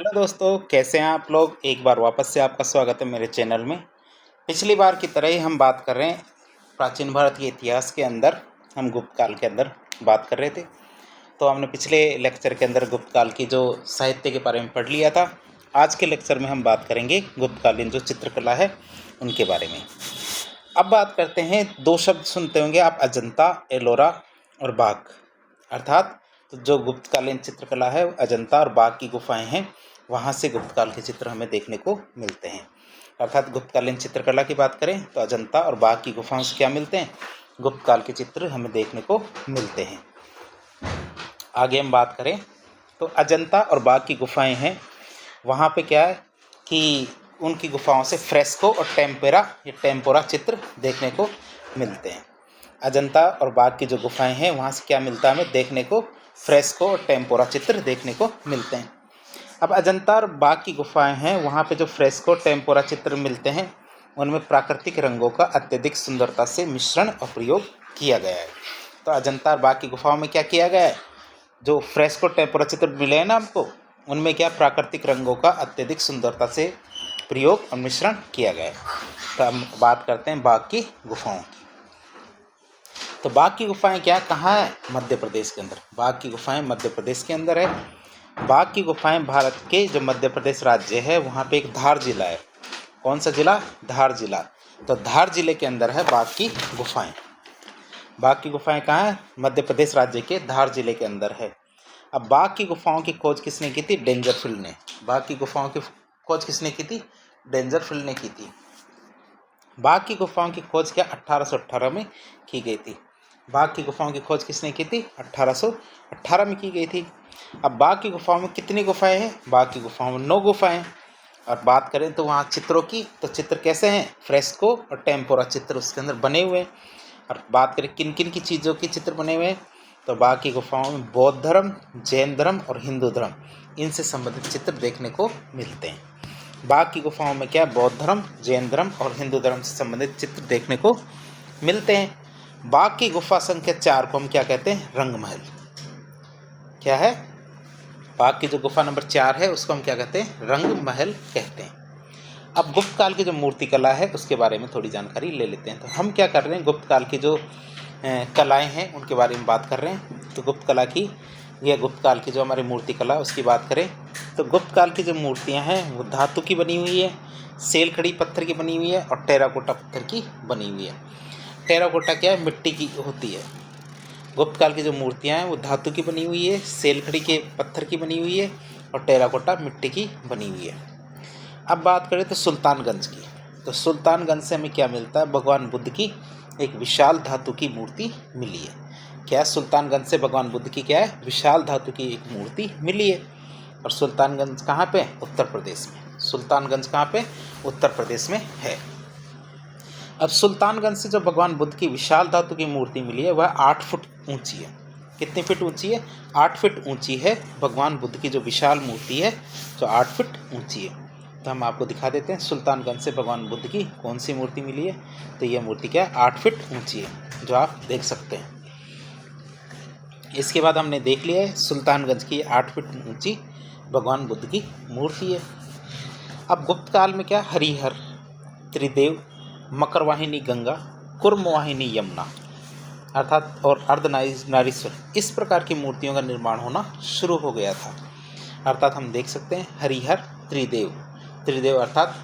Hello दोस्तों, कैसे हैं आप लोग। एक बार वापस से आपका स्वागत है मेरे चैनल में। पिछली बार की तरह ही हम बात कर रहे हैं प्राचीन भारत के इतिहास के अंदर। हम गुप्त काल के अंदर बात कर रहे थे। तो हमने पिछले लेक्चर के अंदर गुप्त काल की जो साहित्य के बारे में पढ़ लिया था। आज के लेक्चर में हम बात करेंगे गुप्तकालीन जो चित्रकला है उनके बारे में। अब बात करते हैं, दो शब्द सुनते होंगे आप, अजंता, एलोरा और बाघ। अर्थात तो जो गुप्तकालीन चित्रकला है अजंता और बाघ की गुफाएं हैं, वहाँ से गुप्तकाल के चित्र हमें देखने को मिलते हैं। अर्थात गुप्तकालीन चित्रकला की बात करें तो अजंता और बाघ की गुफाओं से क्या मिलते हैं, गुप्तकाल के चित्र हमें देखने को मिलते हैं। आगे हम बात करें तो अजंता और बाघ की गुफाएं हैं, वहाँ पे क्या है कि उनकी गुफाओं से फ्रेस्को और टेम्पोरा चित्र देखने को मिलते हैं। अजंता और बाघ की जो गुफाएं हैं वहाँ से क्या मिलता है हमें देखने को, फ्रेस्को और टेम्पोरा चित्र देखने को मिलते हैं। अब अजंता और बाघ की गुफाएं हैं, वहाँ पे जो फ्रेस्को टेम्पोरा चित्र मिलते हैं उनमें प्राकृतिक रंगों का अत्यधिक सुंदरता से मिश्रण और प्रयोग किया गया है। तो अजंता और बाघ की गुफाओं में क्या किया गया है, जो फ्रेस्को टेम्पोरा चित्र मिले हैं ना हमको, उनमें क्या प्राकृतिक रंगों का अत्यधिक सुंदरता से प्रयोग और मिश्रण किया गया है। तो हम बात करते हैं बाघ की गुफाओं की। तो बाघ की गुफाएं क्या कहाँ है, मध्य प्रदेश के अंदर। बाघ की गुफाएं मध्य प्रदेश के अंदर है। बाघ की गुफाएं भारत के जो मध्य प्रदेश राज्य है वहाँ पे एक धार जिला है। कौन सा जिला, धार जिला। तो धार जिले के अंदर है बाघ की गुफाएं। बाघ की गुफाएं कहाँ है, मध्य प्रदेश राज्य के धार जिले के अंदर है। अब बाघ की गुफाओं की खोज किसने की थी, डेंजरफील्ड ने। बाघ की गुफाओं की खोज किसने की थी, डेंजरफील्ड ने की थी। बाघ की गुफाओं की खोज क्या 1818 में की गई थी। बाघ की गुफाओं की खोज किसने की थी, 1818 में की गई थी। अब बाघ की गुफाओं में कितनी गुफाएं हैं, बाघ की गुफाओं में 9 गुफाएं हैं। और बात करें तो वहाँ चित्रों की, तो चित्र कैसे हैं, फ्रेस्को और टेम्पोरा चित्र उसके अंदर बने हुए हैं। और बात करें किन किन की चीज़ों के चित्र बने हुए हैं, तो बाघ की गुफाओं में बौद्ध धर्म, जैन धर्म और हिंदू धर्म, इनसे संबंधित चित्र देखने को मिलते हैं। बाघ की गुफाओं में क्या बौद्ध धर्म, जैन धर्म और हिंदू धर्म से संबंधित चित्र देखने को मिलते हैं। बाघ की गुफा संख्या 4 को हम क्या कहते हैं, रंगमहल। क्या है, बाघ की जो गुफा नंबर 4 है उसको हम क्या कहते हैं, रंगमहल कहते हैं। अब गुप्त काल की जो मूर्ति कला है उसके बारे में थोड़ी जानकारी ले लेते हैं। तो हम क्या कर रहे हैं, गुप्त काल की जो कलाएं हैं उनके बारे में बात कर रहे हैं। तो गुप्त कला की या गुप्त काल की जो हमारी मूर्ति कला उसकी बात करें तो गुप्त काल की जो मूर्तियां हैं वो धातु की बनी हुई है, सेलखड़ी पत्थर की बनी हुई है और टेराकोटा पत्थर की बनी हुई है। टेराकोटा क्या है, मिट्टी की होती है। गुप्त काल की जो मूर्तियां हैं वो धातु की बनी हुई है, सेलखड़ी के पत्थर की बनी हुई है और टेराकोटा मिट्टी की बनी हुई है। अब बात करें तो सुल्तानगंज की। तो सुल्तानगंज से हमें क्या मिलता है, भगवान बुद्ध की एक विशाल धातु की मूर्ति मिली है। क्या सुल्तानगंज से भगवान बुद्ध की क्या है, विशाल धातु की एक मूर्ति मिली है। और सुल्तानगंज कहाँ पे, उत्तर प्रदेश में। सुल्तानगंज कहाँ पे, उत्तर प्रदेश में है। अब सुल्तानगंज से जो भगवान बुद्ध की विशाल धातु की मूर्ति मिली है वह 8 फुट ऊंची है। कितनी फीट ऊंची है, 8 फीट ऊंची है। भगवान बुद्ध की जो विशाल मूर्ति है जो 8 फीट ऊंची है। तो हम आपको दिखा देते हैं सुल्तानगंज से भगवान बुद्ध की कौन सी मूर्ति मिली है। तो यह मूर्ति क्या है, 8 फीट ऊंची है, जो आप देख सकते हैं। इसके बाद हमने देख लिया है सुल्तानगंज की 8 फीट ऊंची भगवान बुद्ध की मूर्ति है। अब गुप्त काल में क्या, हरिहर, त्रिदेव, मकरवाहिनी गंगा, कुर्मवाहिनी यमुना अर्थात और अर्धनारीश्वर, इस प्रकार की मूर्तियों का निर्माण होना शुरू हो गया था। अर्थात हम देख सकते हैं हरिहर, त्रिदेव अर्थात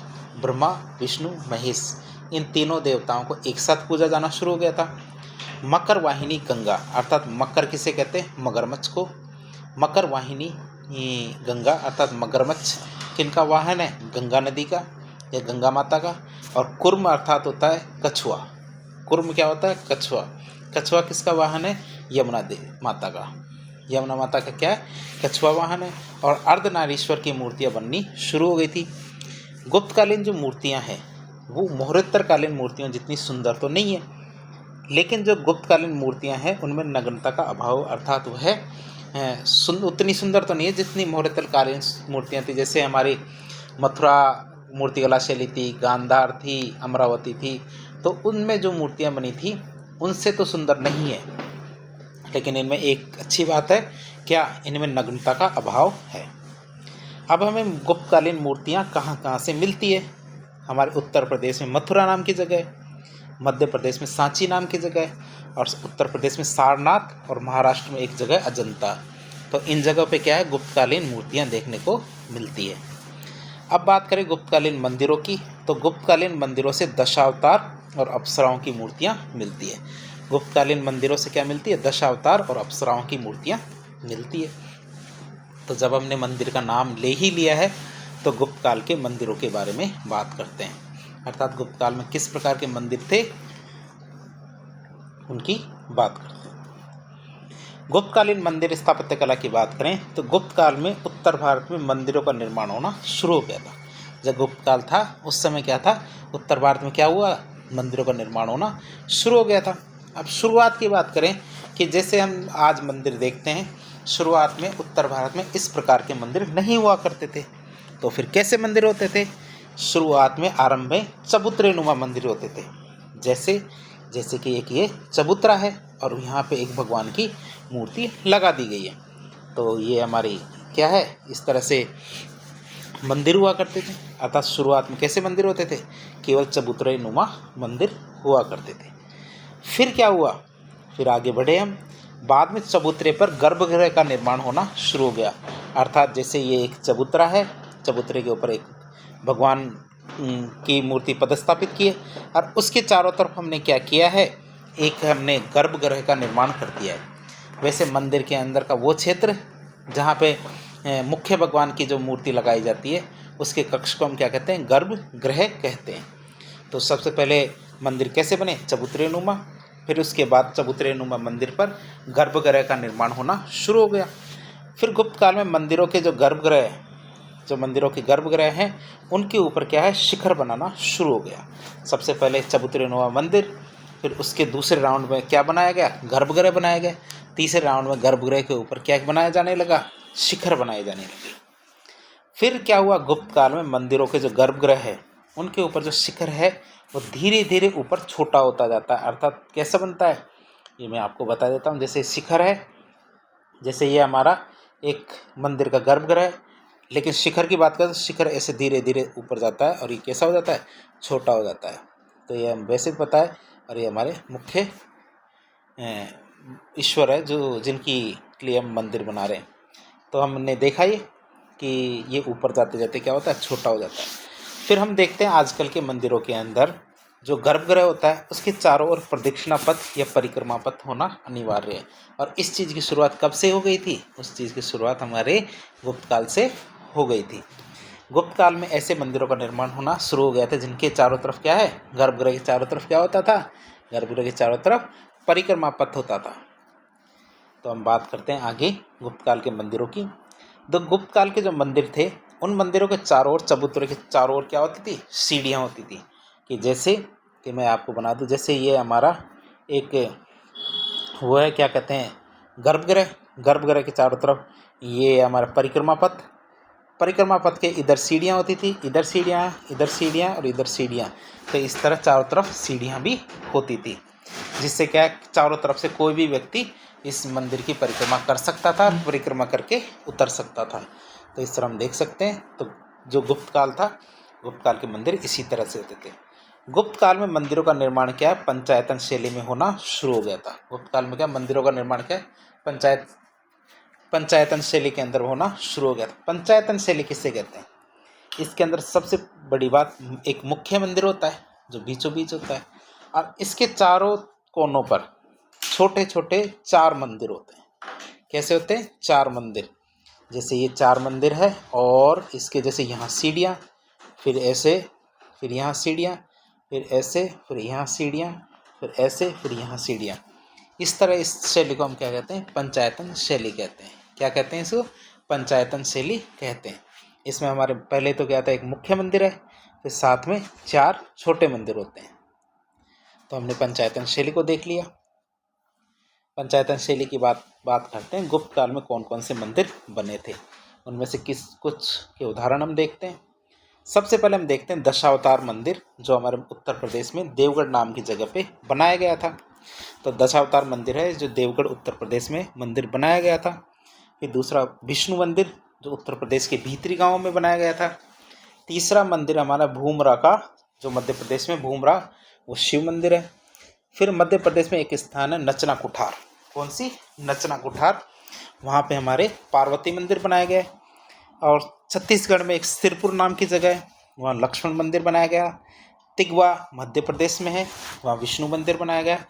ब्रह्मा, विष्णु, महेश, इन तीनों देवताओं को एक साथ पूजा जाना शुरू हो गया था। मकर वाहिनी गंगा अर्थात मकर किसे कहते हैं, मगरमच्छ को। मकर वाहिनी गंगा अर्थात मगरमच्छ किनका वाहन है, गंगा नदी का या गंगा माता का। और कुर्म अर्थात होता है कछुआ। कुर्म क्या होता है, कछुआ। कछुआ किसका वाहन है, यमुना देवी माता का। यमुना माता का क्या है, कछुआ वाहन है। और अर्धनारीश्वर की मूर्तियाँ बननी शुरू हो गई थी। गुप्तकालीन जो मूर्तियाँ हैं वो मोहरोत्तरकालीन मूर्तियों जितनी सुंदर तो नहीं है, लेकिन जो गुप्तकालीन मूर्तियाँ हैं उनमें नग्नता का अभाव अर्थात वह उतनी सुंदर तो नहीं है जितनी मोहरोत्तरकालीन मूर्तियाँ थी। जैसे हमारी मथुरा मूर्तिकला शैली थी, गांधार थी, अमरावती थी, तो उनमें जो मूर्तियाँ बनी थी उनसे तो सुंदर नहीं है। लेकिन इनमें एक अच्छी बात है, क्या, इनमें नग्नता का अभाव है। अब हमें गुप्तकालीन मूर्तियाँ कहाँ कहाँ से मिलती है। हमारे उत्तर प्रदेश में मथुरा नाम की जगह है, मध्य प्रदेश में सांची नाम की जगह है, और उत्तर प्रदेश में सारनाथ, और महाराष्ट्र में एक जगह अजंता। तो इन जगहों पे क्या है, गुप्तकालीन मूर्तियाँ देखने को मिलती है। अब बात करें गुप्तकालीन मंदिरों की, तो गुप्तकालीन मंदिरों से दशावतार और अप्सराओं की मूर्तियाँ मिलती है। गुप्तकालीन मंदिरों से क्या मिलती है, दशावतार और अप्सराओं की मूर्तियाँ मिलती है। तो जब हमने मंदिर का नाम ले ही लिया है तो गुप्त काल के मंदिरों के बारे में बात करते हैं, अर्थात गुप्त काल में किस प्रकार के मंदिर थे उनकी बात करते हैं। गुप्तकालीन मंदिर स्थापत्य कला की बात करें तो गुप्त काल में उत्तर भारत में मंदिरों का निर्माण होना शुरू हो गया था। जब गुप्त काल था उस समय क्या था, उत्तर भारत में क्या हुआ, मंदिरों का निर्माण होना शुरू हो गया था। अब शुरुआत की बात करें कि जैसे हम आज मंदिर देखते हैं, शुरुआत में उत्तर भारत में इस प्रकार के मंदिर नहीं हुआ करते थे। तो फिर कैसे मंदिर होते थे, शुरुआत में आरंभ में चबूतरे नुमा मंदिर होते थे। जैसे कि एक ये चबूतरा है और यहाँ पे एक भगवान की मूर्ति लगा दी गई है। तो ये हमारी क्या है, इस तरह से मंदिर हुआ करते थे। अर्थात शुरुआत में कैसे मंदिर होते थे, केवल चबूतरे नुमा मंदिर हुआ करते थे। फिर क्या हुआ, फिर आगे बढ़े हम, बाद में चबूतरे पर गर्भगृह का निर्माण होना शुरू हो गया। अर्थात जैसे ये एक चबूतरा है, चबूतरे के ऊपर एक भगवान की मूर्ति पदस्थापित की है और उसके चारों तरफ हमने क्या किया है, एक हमने गर्भगृह का निर्माण कर दिया है। वैसे मंदिर के अंदर का वो क्षेत्र जहाँ पे मुख्य भगवान की जो मूर्ति लगाई जाती है उसके कक्ष को हम क्या कहते हैं, गर्भगृह कहते हैं। तो सबसे पहले मंदिर कैसे बने, चबूतरे नुमा, फिर उसके बाद चबूतरे नुमा मंदिर पर गर्भगृह का निर्माण होना शुरू हो गया। फिर गुप्त काल में मंदिरों के जो मंदिरों के गर्भगृह हैं उनके ऊपर क्या है, शिखर बनाना शुरू हो गया। सबसे पहले चबूतरे नुमा मंदिर, फिर उसके दूसरे राउंड में क्या बनाया गया, गर्भगृह बनाया गया। तीसरे राउंड में गर्भगृह के ऊपर क्या बनाया जाने लगा, शिखर बनाए जाने लगे। फिर क्या हुआ, गुप्त काल में मंदिरों के जो गर्भगृह है उनके ऊपर जो शिखर है वो धीरे धीरे ऊपर छोटा होता जाता है। अर्थात कैसा बनता है ये मैं आपको बता देता हूँ। जैसे शिखर है, जैसे ये हमारा एक मंदिर का गर्भगृह है, लेकिन शिखर की बात करें तो शिखर ऐसे धीरे धीरे ऊपर जाता है और ये कैसा हो जाता है, छोटा हो जाता है। तो ये हम वैसे पता है, और ये हमारे मुख्य ईश्वर है जो जिनकी लिए हम मंदिर बना रहे हैं। तो हमने देखा ये कि ये ऊपर जाते जाते क्या होता है, छोटा हो जाता है। फिर हम देखते हैं आजकल के मंदिरों के अंदर जो गर्भगृह होता है उसके चारों ओर प्रदक्षिणा पथ या परिक्रमा पथ होना अनिवार्य है। और इस चीज़ की शुरुआत कब से हो गई थी, उस चीज़ की शुरुआत हमारे गुप्त काल से हो गई थी। गुप्त काल में ऐसे मंदिरों का निर्माण होना शुरू हो गया था जिनके चारों तरफ क्या है, गर्भगृह के चारों तरफ क्या होता था, गर्भगृह के चारों तरफ परिक्रमा पथ होता था। तो हम बात करते हैं आगे गुप्त काल के मंदिरों की। तो गुप्त काल के जो मंदिर थे उन मंदिरों के चारों ओर, चबूतरे के चारों ओर क्या होती थी, सीढ़ियाँ होती थी। कि जैसे कि मैं आपको बना दूं, जैसे ये हमारा एक वो है, क्या कहते हैं, गर्भगृह, गर्भगृह के चारों तरफ ये हमारा परिक्रमा पथ, परिक्रमा पथ के इधर सीढ़ियाँ होती थी, इधर सीढ़ियाँ, इधर सीढ़ियाँ और इधर सीढ़ियाँ। तो इस तरह चारों तरफ सीढ़ियाँ भी होती थी, जिससे क्या है, चारों तरफ से कोई भी व्यक्ति इस मंदिर की परिक्रमा कर सकता था, परिक्रमा करके उतर सकता था। तो इस तरह हम देख सकते हैं। तो जो गुप्त काल था, गुप्त काल के मंदिर इसी तरह से होते थे। गुप्त काल में मंदिरों का निर्माण क्या है, पंचायतन शैली में होना शुरू हो गया था। गुप्त काल में क्या, मंदिरों का निर्माण क्या है, पंचायतन शैली के अंदर होना शुरू हो गया था। पंचायतन शैली किससे कहते हैं, इसके अंदर सबसे बड़ी बात, एक मुख्य मंदिर होता है जो बीचों बीच होता है और इसके चारों कोनों पर छोटे छोटे 4 मंदिर होते हैं। कैसे होते हैं, 4 मंदिर। जैसे ये 4 मंदिर है और इसके जैसे यहाँ सीढ़ियाँ, फिर ऐसे, फिर यहाँ सीढ़ियाँ, फिर ऐसे, फिर यहाँ सीढ़ियाँ, फिर ऐसे, फिर यहाँ सीढ़ियाँ। इस तरह इस शैली को हम क्या कहते हैं, पंचायतन शैली कहते हैं। क्या कहते हैं इसको, पंचायतन शैली कहते हैं। इसमें हमारे पहले तो क्या था, एक मुख्य मंदिर है, फिर साथ में 4 छोटे मंदिर होते हैं। तो हमने पंचायतन शैली को देख लिया। पंचायतन शैली की बात करते हैं, गुप्त काल में कौन कौन से मंदिर बने थे, उनमें से कुछ के उदाहरण हम देखते हैं। सबसे पहले हम देखते हैं दशावतार मंदिर, जो हमारे उत्तर प्रदेश में देवगढ़ नाम की जगह पे बनाया गया था। तो दशावतार मंदिर है जो देवगढ़ उत्तर प्रदेश में मंदिर बनाया गया था। फिर दूसरा विष्णु मंदिर, जो उत्तर प्रदेश के भीतरी गांव में बनाया गया था। तीसरा मंदिर हमारा भूमरा का, जो मध्य प्रदेश में भूमरा, वो शिव मंदिर है। फिर मध्य प्रदेश में एक स्थान है नचना कुठार। कौन सी? नचना कुठार। वहाँ पे हमारे पार्वती मंदिर बनाया गया है। और छत्तीसगढ़ में एक सिरपुर नाम की जगह है, वहाँ लक्ष्मण मंदिर बनाया गया। तिगवा मध्य प्रदेश में है, वहाँ विष्णु मंदिर बनाया गया।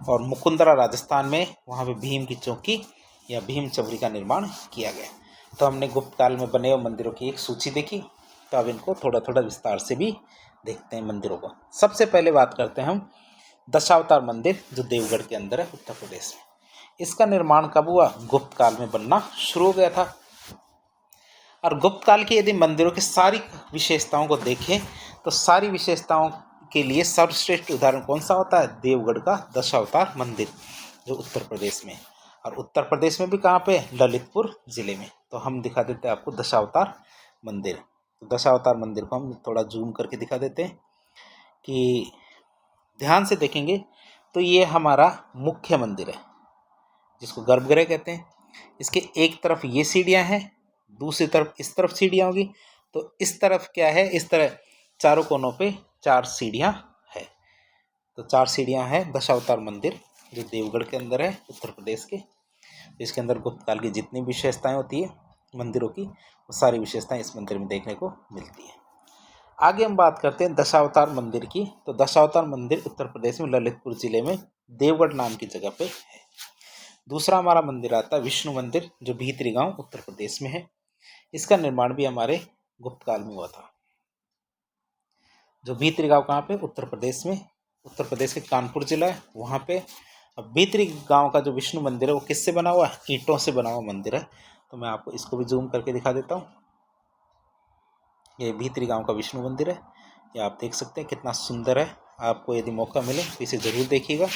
और मुकुंदरा राजस्थान में, वहाँ पे भीम की चौकी या भीम चबरी का निर्माण किया गया। तो हमने गुप्त काल में बने हुए मंदिरों की एक सूची देखी। तो अब इनको थोड़ा थोड़ा विस्तार से भी देखते हैं मंदिरों को। सबसे पहले बात करते हैं हम दशावतार मंदिर, जो देवगढ़ के अंदर है, उत्तर प्रदेश में। इसका निर्माण कब हुआ? गुप्त काल में बनना शुरू हो गया था। और गुप्त काल की यदि मंदिरों की सारी विशेषताओं को देखें तो सारी विशेषताओं के लिए सर्वश्रेष्ठ उदाहरण कौन सा होता है? देवगढ़ का दशावतार मंदिर, जो उत्तर प्रदेश में। और उत्तर प्रदेश में भी कहाँ पे? ललितपुर जिले में। तो हम दिखा देते हैं आपको दशावतार मंदिर। तो दशावतार मंदिर को हम थोड़ा जूम करके दिखा देते हैं कि ध्यान से देखेंगे तो ये हमारा मुख्य मंदिर है, जिसको गर्भगृह कहते हैं। इसके एक तरफ ये सीढ़ियाँ हैं, दूसरी तरफ इस तरफ सीढ़ियाँ होगी। तो इस तरफ क्या है? इस तरह चारों कोनों पे 4 सीढ़ियाँ है। तो 4 सीढ़ियाँ हैं दशावतार मंदिर, जो देवगढ़ के अंदर है, उत्तर प्रदेश के। इसके अंदर गुप्त काल की जितनी विशेषताएं होती है मंदिरों की, वो सारी विशेषताएं इस मंदिर में देखने को मिलती है। आगे हम बात करते हैं दशावतार मंदिर की। तो दशावतार मंदिर उत्तर प्रदेश में ललितपुर जिले में देवगढ़ नाम की जगह पे है। दूसरा हमारा मंदिर आता है विष्णु मंदिर, जो भीतरी गांव उत्तर प्रदेश में है। इसका निर्माण भी हमारे गुप्त काल में हुआ था। जो भीतरी गांव कहाँ पे? उत्तर प्रदेश में। उत्तर प्रदेश के कानपुर जिला है, वहाँ पे। अब भीतरी गांव का जो विष्णु मंदिर है वो किससे बना हुआ है? ईंटों से बना हुआ मंदिर है। तो मैं आपको इसको भी जूम करके दिखा देता हूँ। ये भीतरी गांव का विष्णु मंदिर है, ये आप देख सकते हैं कितना सुंदर है। आपको यदि मौका मिले तो इसे ज़रूर देखिएगा।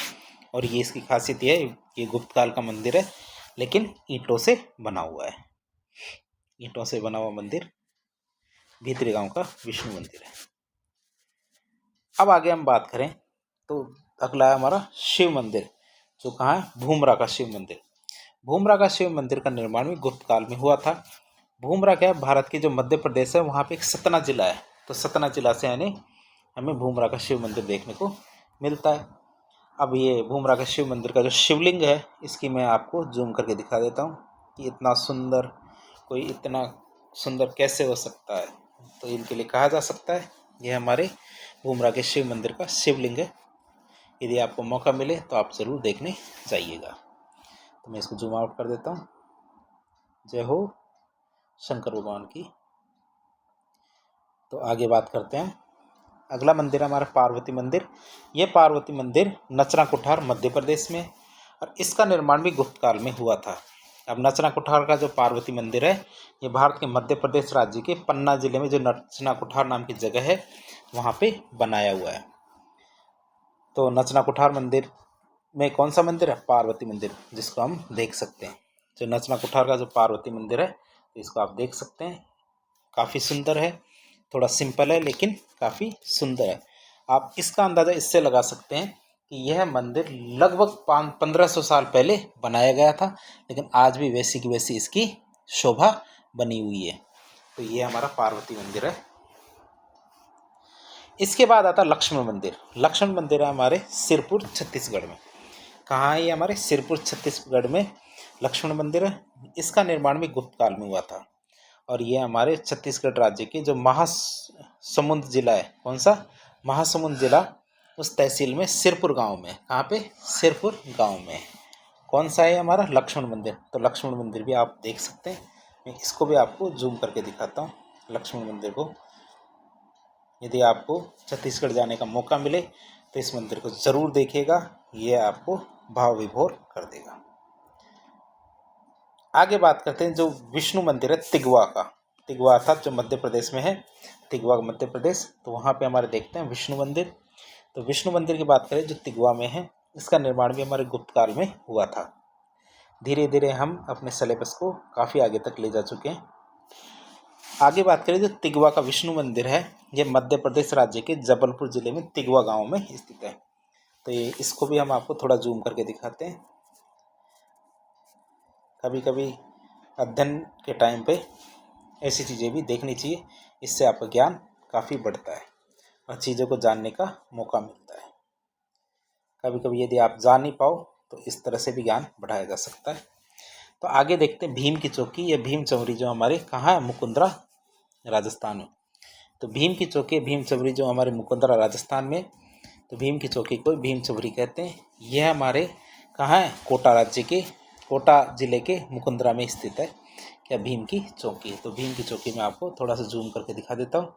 और ये इसकी खासियत ये है, ये गुप्त काल का मंदिर है, लेकिन ईंटों से बना हुआ है। ईंटों से बना हुआ मंदिर भीतरी गांव का विष्णु मंदिर है। अब आगे हम बात करें तो अगला है हमारा शिव मंदिर, जो कहाँ है? भूमरा का शिव मंदिर। भूमरा का शिव मंदिर का निर्माण भी गुप्त काल में हुआ था। भूमरा क्या है? भारत की जो मध्य प्रदेश है, वहाँ पे एक सतना जिला है। तो सतना जिला से यानी हमें भूमरा का शिव मंदिर देखने को मिलता है। अब ये भूमरा का शिव मंदिर का जो शिवलिंग है, इसकी मैं आपको जूम करके दिखा देता हूँ कि इतना सुंदर, कोई इतना सुंदर कैसे हो सकता है। तो इनके लिए कहा जा सकता है ये हमारे भूमरा के शिव मंदिर का शिवलिंग है। यदि आपको मौका मिले तो आप ज़रूर देखने जाइएगा। तो मैं इसको जूम आउट कर देता हूँ। जय हो शंकर भगवान की। तो आगे बात करते हैं। अगला मंदिर है हमारा पार्वती मंदिर। ये पार्वती मंदिर नचना कुठार मध्य प्रदेश में, और इसका निर्माण भी गुप्त काल में हुआ था। अब नचना कुठार का जो पार्वती मंदिर है, ये भारत के मध्य प्रदेश राज्य के पन्ना जिले में जो नचना कुठार नाम की जगह है, वहाँ पे बनाया हुआ है। तो नचना कुठार मंदिर में कौन सा मंदिर है? पार्वती मंदिर, जिसको हम देख सकते हैं। जो नचना कुठार का जो पार्वती मंदिर है, इसको आप देख सकते हैं, काफ़ी सुंदर है। थोड़ा सिंपल है लेकिन काफ़ी सुंदर है। आप इसका अंदाज़ा इससे लगा सकते हैं कि यह मंदिर लगभग 1500 साल पहले बनाया गया था, लेकिन आज भी वैसी की वैसी इसकी शोभा बनी हुई है। तो ये हमारा पार्वती मंदिर है। इसके बाद आता लक्ष्मण मंदिर। लक्ष्मण मंदिर है हमारे सिरपुर छत्तीसगढ़ में। कहाँ है ये? हमारे सिरपुर छत्तीसगढ़ में लक्ष्मण मंदिर है। इसका निर्माण भी गुप्त काल में हुआ था। और ये हमारे छत्तीसगढ़ राज्य के जो महासमुंद जिला है, कौन सा? महासमुंद जिला, उस तहसील में सिरपुर गांव में। कहाँ पे? सिरपुर गांव में। कौन सा है हमारा? लक्ष्मण मंदिर। तो लक्ष्मण मंदिर भी आप देख सकते हैं। मैं इसको भी आपको जूम करके दिखाता हूँ लक्ष्मण मंदिर को। यदि आपको छत्तीसगढ़ जाने का मौका मिले तो इस मंदिर को ज़रूर देखिएगा, ये आपको भाव विभोर कर देगा। आगे बात करते हैं जो विष्णु मंदिर है तिगवा का। तिगवा अर्थात जो मध्य प्रदेश में है, तिगवा मध्य प्रदेश। तो वहाँ पे हमारे देखते हैं विष्णु मंदिर। तो विष्णु मंदिर की बात करें जो तिगवा में है, इसका निर्माण भी हमारे गुप्त काल में हुआ था। धीरे धीरे हम अपने सिलेबस को काफ़ी आगे तक ले जा चुके हैं। आगे बात करें जो तिगवा का विष्णु मंदिर है, ये मध्य प्रदेश राज्य के जबलपुर जिले में तिगवा गांव में स्थित है। तो ये इसको भी हम आपको थोड़ा जूम करके दिखाते हैं। कभी कभी अध्ययन के टाइम पे ऐसी चीज़ें भी देखनी चाहिए, इससे आपका ज्ञान काफ़ी बढ़ता है और चीज़ों को जानने का मौका मिलता है। कभी कभी यदि आप जान नहीं पाओ तो इस तरह से भी ज्ञान बढ़ाया जा सकता है। तो आगे देखते हैं भीम की चौकी या भीम चौरी जो हमारे कहाँ है, मुकुंदरा राजस्थान में। तो भीम की चौकी भीम चौरी जो हमारे मुकुंदरा राजस्थान में, तो भीम की चौकी को भीम चौरी कहते हैं। यह हमारे कहाँ है, कोटा राज्य के, कोटा जिले के मुकुंदरा में स्थित है क्या भीम की चौकी। तो भीम की चौकी में आपको थोड़ा सा जूम करके दिखा देता हूँ।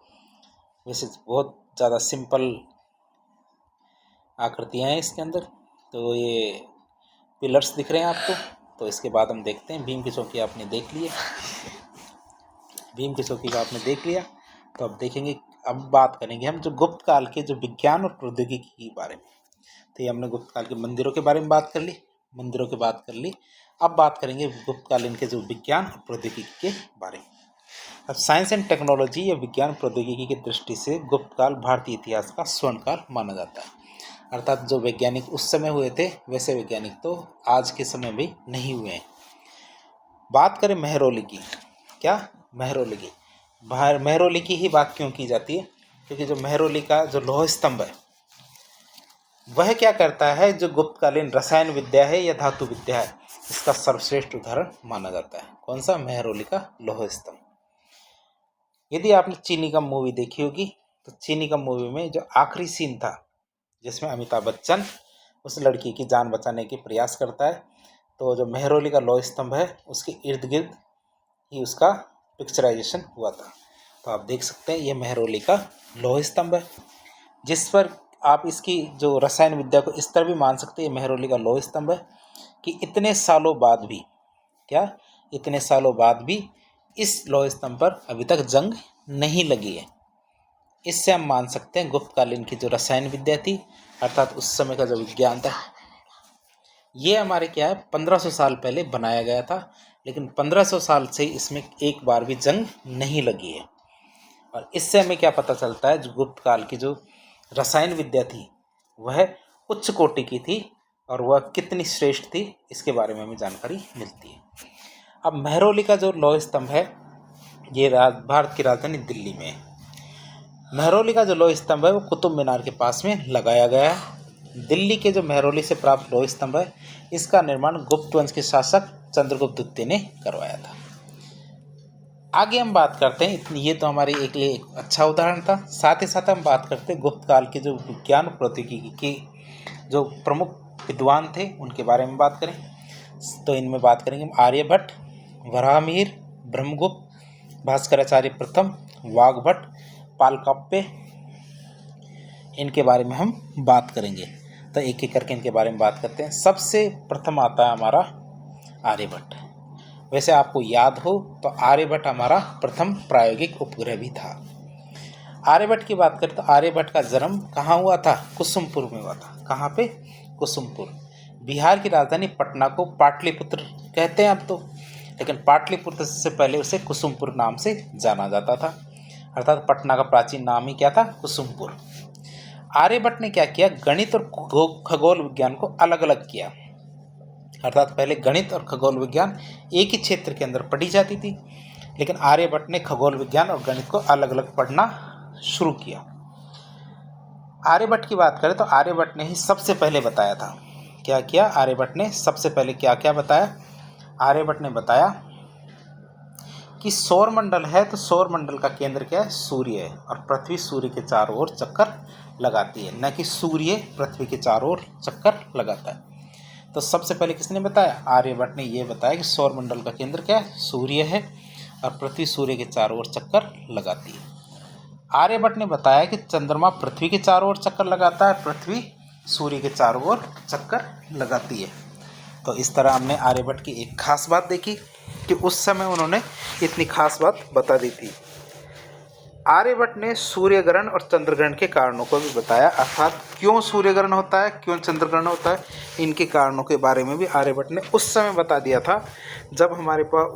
वैसे बहुत ज़्यादा सिंपल आकृतियाँ हैं इसके अंदर। तो ये पिलर्स दिख रहे हैं आपको। तो इसके बाद हम देखते हैं भीम की चौकी आपने देख लिया, भीम की चौकी को आपने देख लिया। तो अब देखेंगे, अब बात करेंगे हम जो गुप्त काल के जो विज्ञान और प्रौद्योगिकी के बारे में। तो ये हमने गुप्त काल के मंदिरों के बारे में बात कर ली, मंदिरों की बात कर ली। अब बात करेंगे गुप्त कालीन के जो विज्ञान और प्रौद्योगिकी के बारे में। अब साइंस एंड टेक्नोलॉजी या विज्ञान प्रौद्योगिकी की दृष्टि से गुप्त काल भारतीय इतिहास का स्वर्ण काल माना जाता है। अर्थात जो वैज्ञानिक उस समय हुए थे वैसे वैज्ञानिक तो आज के समय में नहीं हुए हैं। बात करें मेहरौली की, क्या मेहरौली की, मेहरौली की ही बात क्यों की जाती है, क्योंकि जो मेहरौली का जो लौह स्तंभ है वह क्या करता है, जो गुप्तकालीन रसायन विद्या है या धातु विद्या है इसका सर्वश्रेष्ठ उदाहरण माना जाता है। कौन सा, मेहरौली का लौह स्तंभ। यदि आपने चीनी कम मूवी देखी होगी तो चीनी कम मूवी में जो आखिरी सीन था जिसमें अमिताभ बच्चन उस लड़की की जान बचाने के प्रयास करता है, तो जो मेहरौली का लौह स्तंभ है उसके इर्द गिर्द ही उसका पिक्चराइजेशन हुआ था। तो आप देख सकते हैं ये मेहरौली का लौह स्तंभ है, जिस पर आप इसकी जो रसायन विद्या को इस तरह भी मान सकते हैं, मेहरौली का लौह स्तंभ है कि इतने सालों बाद भी, क्या इतने सालों बाद भी इस लौह स्तंभ पर अभी तक जंग नहीं लगी है। इससे हम मान सकते हैं गुप्तकालीन की जो रसायन विद्या थी अर्थात उस समय का जो विज्ञान था ये हमारे क्या है 1500 साल पहले बनाया गया था, लेकिन 1500 साल से इसमें एक बार भी जंग नहीं लगी है। और इससे हमें क्या पता चलता है, जो गुप्त काल की जो रसायन विद्या थी वह उच्च कोटि की थी और वह कितनी श्रेष्ठ थी इसके बारे में हमें जानकारी मिलती है। अब मेहरौली का जो लौह स्तंभ है ये भारत की राजधानी दिल्ली में है। मेहरौली का जो लौह स्तंभ है वो कुतुब मीनार के पास में लगाया गया है। दिल्ली के जो मेहरौली से प्राप्त लौह स्तंभ है इसका निर्माण गुप्त वंश के शासक चंद्रगुप्त द्वितीय ने करवाया था। आगे हम बात करते हैं, इतनी ये तो हमारे एक लिए एक अच्छा उदाहरण था। साथ ही साथ हम बात करते हैं गुप्त काल के जो विज्ञान प्रौद्योगिकी के जो प्रमुख विद्वान थे उनके बारे में बात करें तो इनमें बात करेंगे आर्यभट्ट, वराहमिहिर, ब्रह्मगुप्त, भास्कराचार्य प्रथम, वाघभट्ट, पालकाप्य, इनके बारे में हम बात करेंगे। तो एक एक करके इनके बारे में बात करते हैं। सबसे प्रथम आता है हमारा आर्यभट्ट। वैसे आपको याद हो तो आर्यभट्ट हमारा प्रथम प्रायोगिक उपग्रह भी था। आर्यभट्ट की बात करें तो आर्यभट्ट का जन्म कहाँ हुआ था, कुसुमपुर में हुआ था। कहाँ पे, कुसुमपुर। बिहार की राजधानी पटना को पाटलिपुत्र कहते हैं अब तो, लेकिन पाटलिपुत्र से पहले उसे कुसुमपुर नाम से जाना जाता था। अर्थात पटना का प्राचीन नाम ही क्या था, कुसुमपुर। आर्यभट्ट ने क्या किया, गणित और खगोल विज्ञान को अलग अलग किया। अर्थात पहले गणित और खगोल विज्ञान एक ही क्षेत्र के अंदर पढ़ी जाती थी, लेकिन आर्यभट्ट ने खगोल विज्ञान और गणित को अलग अलग पढ़ना शुरू किया। आर्यभट्ट की बात करें तो आर्यभट्ट ने ही सबसे पहले बताया था, क्या किया आर्यभट्ट ने सबसे पहले क्या क्या बताया। आर्यभट्ट ने बताया कि सौर मंडल है तो सौर मंडल का केंद्र क्या है, सूर्य है, और पृथ्वी सूर्य के चारों ओर चक्कर लगाती है, न कि सूर्य पृथ्वी के चारों ओर चक्कर लगाता है। तो सबसे पहले किसने बताया, आर्यभट्ट ने ये बताया कि सौर मंडल का केंद्र क्या है, सूर्य है, और पृथ्वी सूर्य के चारों ओर चक्कर लगाती है। आर्यभट्ट ने बताया कि चंद्रमा पृथ्वी के चारों ओर चक्कर लगाता है, पृथ्वी सूर्य के चारों ओर चक्कर लगाती है। तो इस तरह हमने आर्यभट्ट की एक खास बात देखी कि उस समय उन्होंने इतनी खास बात बता दी थी। आर्यभट्ट ने सूर्य ग्रहण और चंद्र ग्रहण के कारणों को भी बताया, अर्थात क्यों सूर्य ग्रहण होता है, क्यों चंद्र ग्रहण होता है, इनके कारणों के बारे में भी आर्यभट्ट ने उस समय बता दिया था जब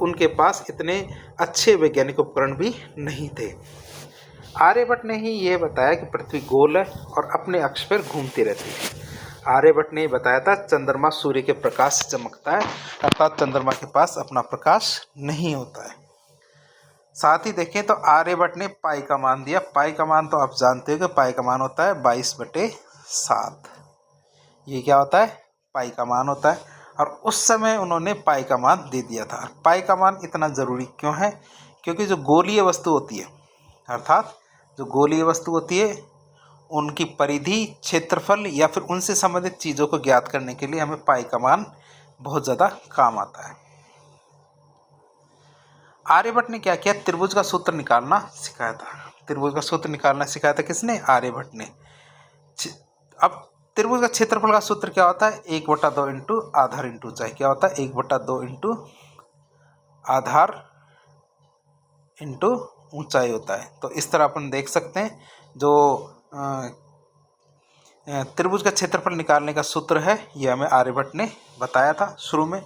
उनके पास इतने अच्छे वैज्ञानिक उपकरण भी नहीं थे। आर्यभट्ट ने ही ये बताया कि पृथ्वी गोल है और अपने अक्ष पर घूमती रहती है। आर्यभट्ट ने बताया था चंद्रमा सूर्य के प्रकाश से चमकता है, अर्थात चंद्रमा के पास अपना प्रकाश नहीं होता है। साथ ही देखें तो आर्यभट्ट ने पाई का मान दिया। पाई का मान तो आप जानते हो कि पाई का मान होता है 22/7। ये क्या होता है? पाई का मान होता है। और उस समय उन्होंने पाई का मान दे दिया था। पाई का मान इतना ज़रूरी क्यों है? क्योंकि जो गोलीय वस्तु होती है, अर्थात जो गोलीय वस्तु होती है, उनकी परिधि, क्षेत्रफल या फिर उनसे संबंधित चीज़ों को ज्ञात करने के लिए हमें पाई का मान बहुत ज़्यादा काम आता है। आर्यभट्ट ने क्या किया? त्रिभुज का सूत्र निकालना सिखाया था। त्रिभुज का सूत्र निकालना सिखाया था किसने? आर्यभट्ट ने। अब त्रिभुज का क्षेत्रफल का सूत्र क्या होता है? 1/2 इंटू आधार इंटू ऊंचाई। क्या होता है? 1/2 इंटू आधार इंटू ऊंचाई होता है। तो इस तरह अपन देख सकते हैं जो त्रिभुज का क्षेत्रफल निकालने का सूत्र है, ये हमें आर्यभट्ट ने बताया था शुरू में।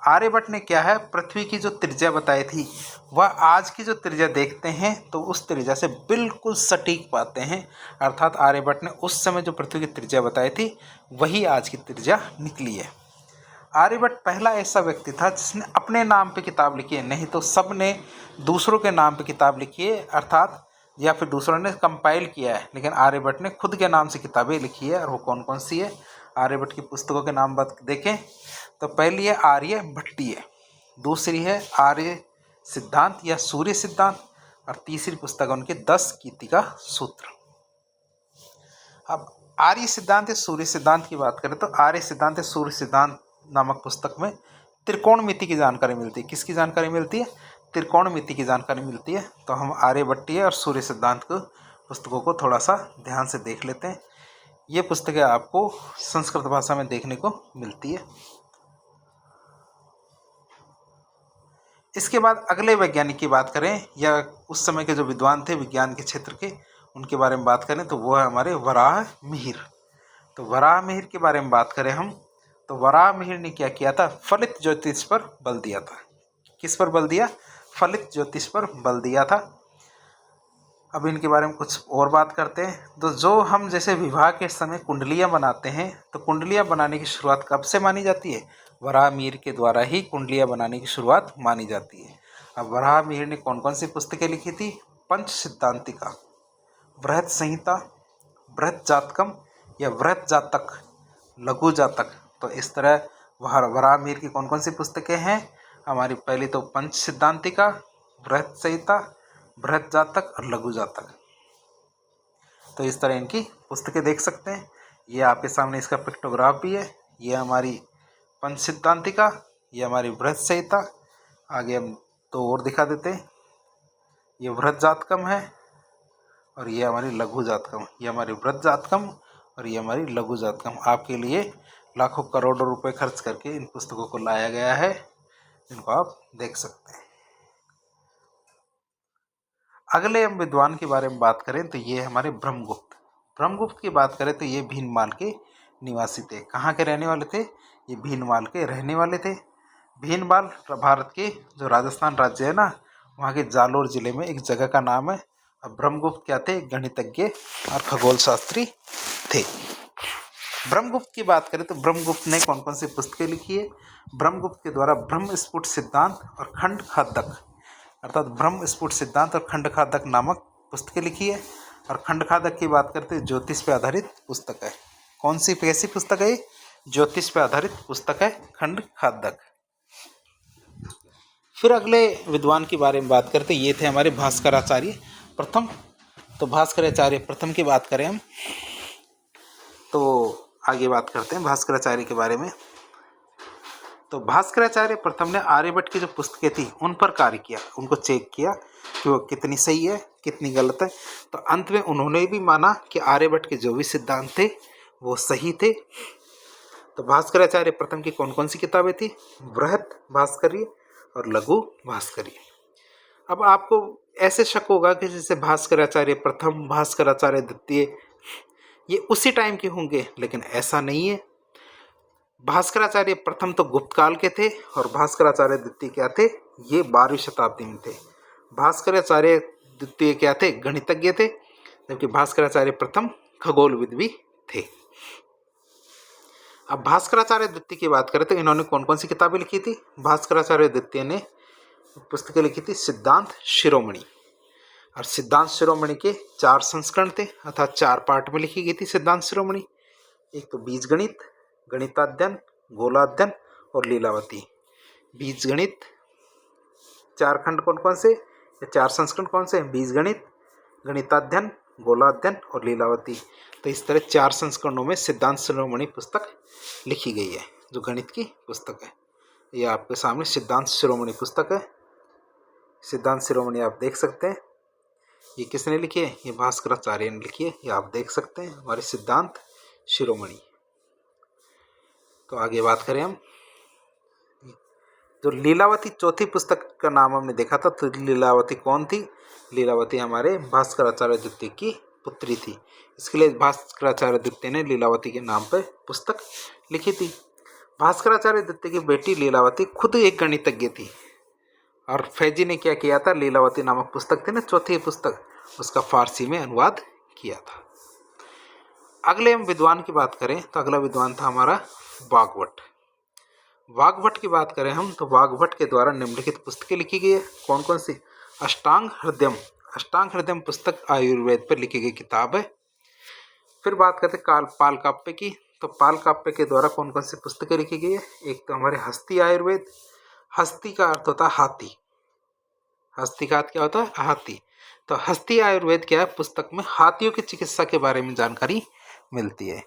आर्यभट्ट ने क्या है, पृथ्वी की जो त्रिज्या बताई थी वह आज की जो त्रिज्या देखते हैं तो उस त्रिज्या से बिल्कुल सटीक पाते हैं। अर्थात आर्यभट्ट ने उस समय जो पृथ्वी की त्रिज्या बताई थी वही आज की त्रिज्या निकली है। आर्यभट्ट पहला ऐसा व्यक्ति था जिसने अपने नाम पे किताब लिखी है, नहीं तो सब ने दूसरों के नाम पे किताब लिखी है, अर्थात या फिर दूसरों ने कंपाइल किया है, लेकिन आर्यभट्ट ने खुद के नाम से किताबें लिखी है। और वो कौन कौन सी है? आर्यभट्ट की पुस्तकों के नाम बात देखें तो पहली है आर्यभट्टीय, दूसरी है आर्य सिद्धांत या सूर्य सिद्धांत, और तीसरी पुस्तक उनके 10 कीर्ति का सूत्र। अब आर्य सिद्धांत या सूर्य सिद्धांत की बात करें तो आर्य सिद्धांत या सूर्य सिद्धांत नामक पुस्तक में त्रिकोणमिति की जानकारी मिलती है। किसकी जानकारी मिलती है? त्रिकोणमिति की जानकारी मिलती है। तो हम आर्यभट्टीय और सूर्य सिद्धांत को पुस्तकों को थोड़ा सा ध्यान से देख लेते हैं। ये पुस्तकें आपको संस्कृत भाषा में देखने को मिलती है। इसके बाद अगले वैज्ञानिक की बात करें या उस समय के जो विद्वान थे विज्ञान के क्षेत्र के, उनके बारे में बात करें तो वो है हमारे वराहमिहिर। तो वराहमिहिर के बारे में बात करें हम तो वराहमिहिर ने क्या किया था? फलित ज्योतिष पर बल दिया था। किस पर बल दिया? फलित ज्योतिष पर बल दिया था। अब इनके बारे में कुछ और बात करते हैं। तो जो हम जैसे विवाह के समय कुंडलियां बनाते हैं तो कुंडलियां बनाने की शुरुआत कब से मानी जाती है? वराहमिहिर के द्वारा ही कुंडलियां बनाने की शुरुआत मानी जाती है। अब वराहमिहिर ने कौन कौन सी पुस्तकें लिखी थी? पंच सिद्धांतिका, बृहत संहिता, बृहत जातकम या बृहत जातक, लघु जातक। तो इस तरह वराहमिहिर की कौन कौन सी पुस्तकें हैं? हमारी पहली तो पंच सिद्धांतिका, बृहत संहिता, बृहत जातक और लघु जातक। तो इस तरह इनकी पुस्तकें देख सकते हैं। ये आपके सामने इसका पिक्टोग्राफ भी है। ये हमारी पंच सिद्धांतिका, ये हमारी बृहत संहिता, आगे हम तो और दिखा देते हैं। ये बृहत जातकम है और ये हमारी लघु जातकम। ये हमारी बृहत जातकम और ये हमारी लघु जातकम। आपके लिए लाखों करोड़ों रुपए खर्च करके इन पुस्तकों को लाया गया है, जिनको आप देख सकते हैं। अगले हम विद्वान के बारे में बात करें तो ये हमारे ब्रह्मगुप्त। ब्रह्मगुप्त की बात करें तो ये भीनमाल के निवासी थे। कहाँ के रहने वाले थे? ये भीनमाल के रहने वाले थे। भीनमाल भारत के जो राजस्थान राज्य है ना, वहाँ के जालोर जिले में एक जगह का नाम है। अब ब्रह्मगुप्त क्या थे? गणितज्ञ और खगोल शास्त्री थे। ब्रह्मगुप्त की बात करें तो ब्रह्मगुप्त ने कौन कौन सी पुस्तकें लिखी है? ब्रह्मगुप्त के द्वारा ब्रह्म स्फुट सिद्धांत और खंड खादक, अर्थात ब्रह्म स्फुट सिद्धांत और खंड खादक नामक पुस्तकें लिखी है। और खंड खादक की बात करते हैं ज्योतिष पे आधारित पुस्तक है। कौन सी कैसी पुस्तक है? ज्योतिष पे आधारित पुस्तक है खंड खादक। फिर अगले विद्वान के बारे में बात करते, ये थे हमारे भास्कराचार्य प्रथम। तो भास्कराचार्य प्रथम की बात करें हम तो आगे बात करते हैं भास्कराचार्य के बारे में। तो भास्कराचार्य प्रथम ने आर्यभट्ट की जो पुस्तकें थी उन पर कार्य किया, उनको चेक किया कि वो कितनी सही है कितनी गलत है। तो अंत में उन्होंने भी माना कि आर्यभट्ट के जो भी सिद्धांत थे वो सही थे। तो भास्कराचार्य प्रथम की कौन कौन सी किताबें थी? बृहत भास्कर्य और लघु भास्कर्य। अब आपको ऐसे शक होगा कि जैसे भास्कराचार्य प्रथम, भास्कराचार्य द्वितीय ये उसी टाइम के होंगे, लेकिन ऐसा नहीं है। भास्कराचार्य प्रथम तो गुप्त काल के थे और भास्कराचार्य द्वितीय क्या थे? ये 12वीं शताब्दी में थे। भास्कराचार्य द्वितीय क्या थे? गणितज्ञ थे, जबकि भास्कराचार्य प्रथम खगोलविद भी थे। अब भास्कराचार्य द्वितीय की बात करें तो इन्होंने कौन कौन सी किताबें लिखी थी? भास्कराचार्य द्वितीय ने पुस्तकें लिखी थी सिद्धांत शिरोमणि। और सिद्धांत शिरोमणि के 4 संस्करण थे, अर्थात 4 पार्ट में लिखी गई थी सिद्धांत शिरोमणि। एक तो बीजगणित, गणिताध्ययन, गोलाध्ययन और लीलावती। बीजगणित 4 खंड कौन कौन से, या 4 संस्करण कौन से, बीजगणित, गणिताध्ययन, गोलाध्ययन और लीलावती। तो इस तरह 4 संस्करणों में सिद्धांत शिरोमणि पुस्तक लिखी गई है, जो गणित की पुस्तक है। ये आपके सामने सिद्धांत शिरोमणि पुस्तक है। सिद्धांत शिरोमणि आप देख सकते हैं। ये किसने लिखी है, ये भास्कराचार्य ने लिखी है। ये आप देख सकते हैं हमारे सिद्धांत शिरोमणि। तो आगे बात करें हम, जो लीलावती चौथी पुस्तक का नाम हमने देखा था, तो लीलावती कौन थी, लीलावती हमारे भास्कराचार्य द्वितीय की पुत्री थी। इसके लिए भास्कराचार्य द्वितीय ने लीलावती के नाम पर पुस्तक लिखी थी। भास्कराचार्य द्वितीय की बेटी लीलावती खुद एक गणितज्ञ थी, और फैजी ने क्या किया था, लीलावती नामक पुस्तक थी ना, चौथी पुस्तक, उसका फारसी में अनुवाद किया था। अगले हम विद्वान की बात करें तो अगला विद्वान था हमारा वाग्भट। वाग्भट की बात करें हम तो वाग्भट के द्वारा निम्नलिखित पुस्तकें लिखी गई है। कौन कौन सी, अष्टांग हृदयम। अष्टांग हृदयम पुस्तक आयुर्वेद पर लिखी गई किताब है। फिर बात करते पाल काव्य की, तो पाल काव्य के द्वारा कौन कौन सी पुस्तकें लिखी गई है। एक तो हमारे हस्ती आयुर्वेद। हस्ती का अर्थ होता है हाथी, हस्ती का अर्थ क्या होता है, हाथी। तो हस्ती आयुर्वेद क्या है, पुस्तक में हाथियों की चिकित्सा के बारे में जानकारी मिलती है।